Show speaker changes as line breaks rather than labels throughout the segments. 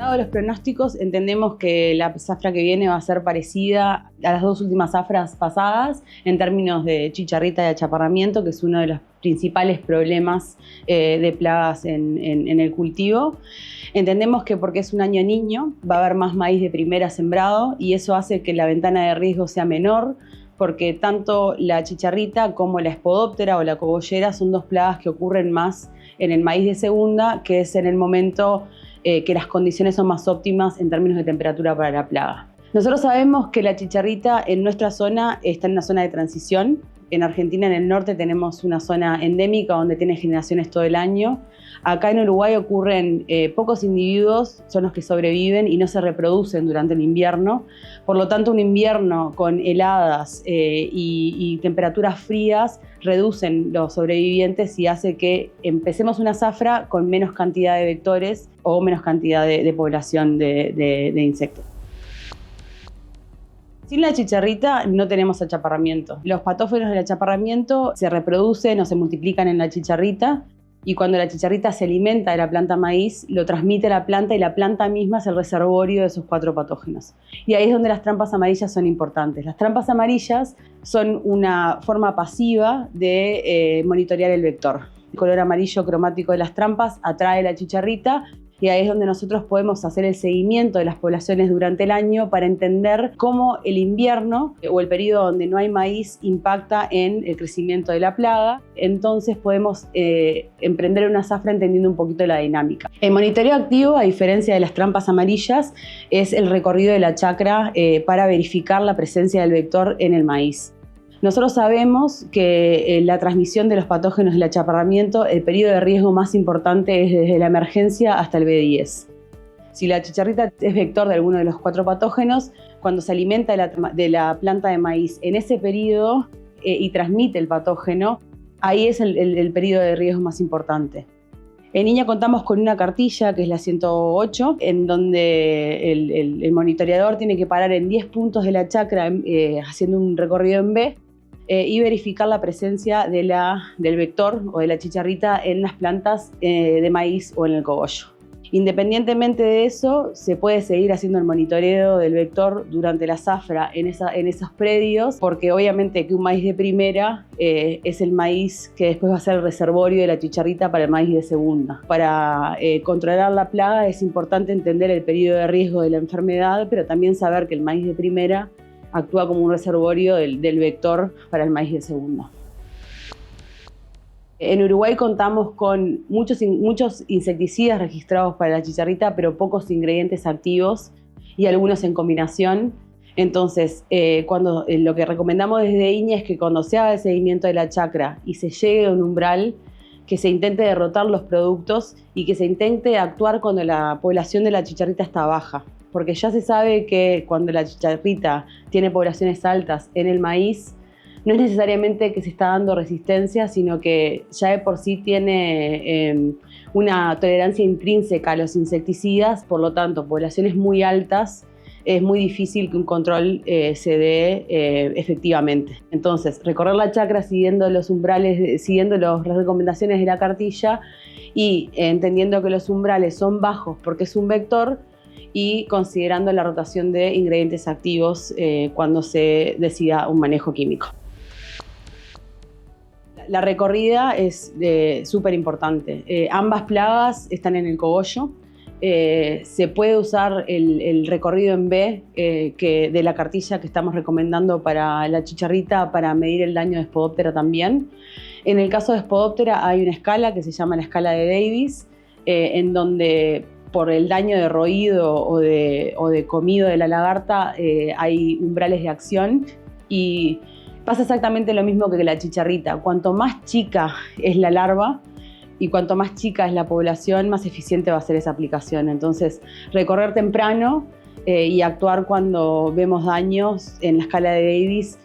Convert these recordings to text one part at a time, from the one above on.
Dado los pronósticos, entendemos que la zafra que viene va a ser parecida a las dos últimas zafras pasadas en términos de chicharrita y achaparramiento, que es uno de los principales problemas de plagas en el cultivo. Entendemos que porque es un año niño va a haber más maíz de primera sembrado y eso hace que la ventana de riesgo sea menor, porque tanto la chicharrita como la espodóptera o la cogollera son dos plagas que ocurren más en el maíz de segunda, que es en el momento que las condiciones son más óptimas en términos de temperatura para la plaga. Nosotros sabemos que la chicharrita en nuestra zona está en una zona de transición. En Argentina, en el norte, tenemos una zona endémica donde tiene generaciones todo el año. Acá en Uruguay ocurren pocos individuos, son los que sobreviven y no se reproducen durante el invierno. Por lo tanto, un invierno con heladas y temperaturas frías reducen los sobrevivientes y hace que empecemos una zafra con menos cantidad de vectores o menos cantidad de población de insectos. Sin la chicharrita no tenemos achaparramiento. Los patógenos del achaparramiento se reproducen o se multiplican en la chicharrita y cuando la chicharrita se alimenta de la planta maíz, lo transmite a la planta y la planta misma es el reservorio de esos 4 patógenos. Y ahí es donde las trampas amarillas son importantes. Las trampas amarillas son una forma pasiva de monitorear el vector. El color amarillo cromático de las trampas atrae la chicharrita y ahí es donde nosotros podemos hacer el seguimiento de las poblaciones durante el año para entender cómo el invierno o el periodo donde no hay maíz impacta en el crecimiento de la plaga. Entonces podemos emprender una zafra entendiendo un poquito la dinámica. El monitoreo activo, a diferencia de las trampas amarillas, es el recorrido de la chacra para verificar la presencia del vector en el maíz. Nosotros sabemos que la transmisión de los patógenos del achaparramiento, el periodo de riesgo más importante es desde la emergencia hasta el B10. Si la chicharrita es vector de alguno de los 4 patógenos, cuando se alimenta de la planta de maíz en ese periodo y transmite el patógeno, ahí es el periodo de riesgo más importante. En Niña contamos con una cartilla, que es la 108, en donde el monitoreador tiene que parar en 10 puntos de la chacra haciendo un recorrido en B, y verificar la presencia del vector o de la chicharrita en las plantas de maíz o en el cogollo. Independientemente de eso, se puede seguir haciendo el monitoreo del vector durante la zafra en esos predios, porque obviamente que un maíz de primera es el maíz que después va a ser el reservorio de la chicharrita para el maíz de segunda. Para controlar la plaga es importante entender el periodo de riesgo de la enfermedad, pero también saber que el maíz de primera actúa como un reservorio del vector para el maíz de segunda. En Uruguay contamos con muchos insecticidas registrados para la chicharrita, pero pocos ingredientes activos y algunos en combinación. Entonces, lo que recomendamos desde INIA es que cuando se haga el seguimiento de la chacra y se llegue a un umbral, que se intente derrotar los productos y que se intente actuar cuando la población de la chicharrita está baja. Porque ya se sabe que cuando la chicharrita tiene poblaciones altas en el maíz, no es necesariamente que se está dando resistencia, sino que ya de por sí tiene una tolerancia intrínseca a los insecticidas, por lo tanto, poblaciones muy altas, es muy difícil que un control se dé efectivamente. Entonces, recorrer la chacra siguiendo los umbrales, siguiendo las recomendaciones de la cartilla y entendiendo que los umbrales son bajos porque es un vector, y considerando la rotación de ingredientes activos cuando se decida un manejo químico. La recorrida es súper importante. Ambas plagas están en el cogollo. Se puede usar el recorrido en B de la cartilla que estamos recomendando para la chicharrita para medir el daño de espodóptera también. En el caso de espodóptera hay una escala que se llama la escala de Davis, en donde por el daño de roído o de comido de la lagarta hay umbrales de acción y pasa exactamente lo mismo que la chicharrita. Cuanto más chica es la larva y cuanto más chica es la población, más eficiente va a ser esa aplicación. Entonces, recorrer temprano y actuar cuando vemos daños en la escala de Davis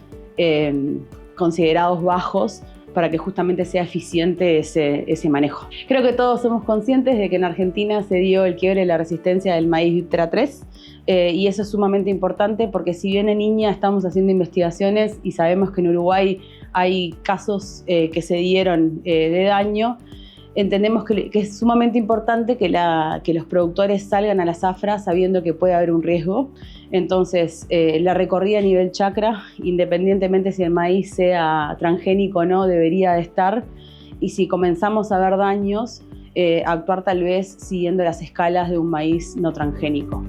considerados bajos, para que justamente sea eficiente ese manejo. Creo que todos somos conscientes de que en Argentina se dio el quiebre de la resistencia del maíz Viptera 3 y eso es sumamente importante porque si bien en Niña estamos haciendo investigaciones y sabemos que en Uruguay hay casos que se dieron de daño, entendemos que es sumamente importante que los productores salgan a la zafra sabiendo que puede haber un riesgo. Entonces, la recorrida a nivel chacra, independientemente si el maíz sea transgénico o no, debería de estar. Y si comenzamos a ver daños, actuar tal vez siguiendo las escalas de un maíz no transgénico.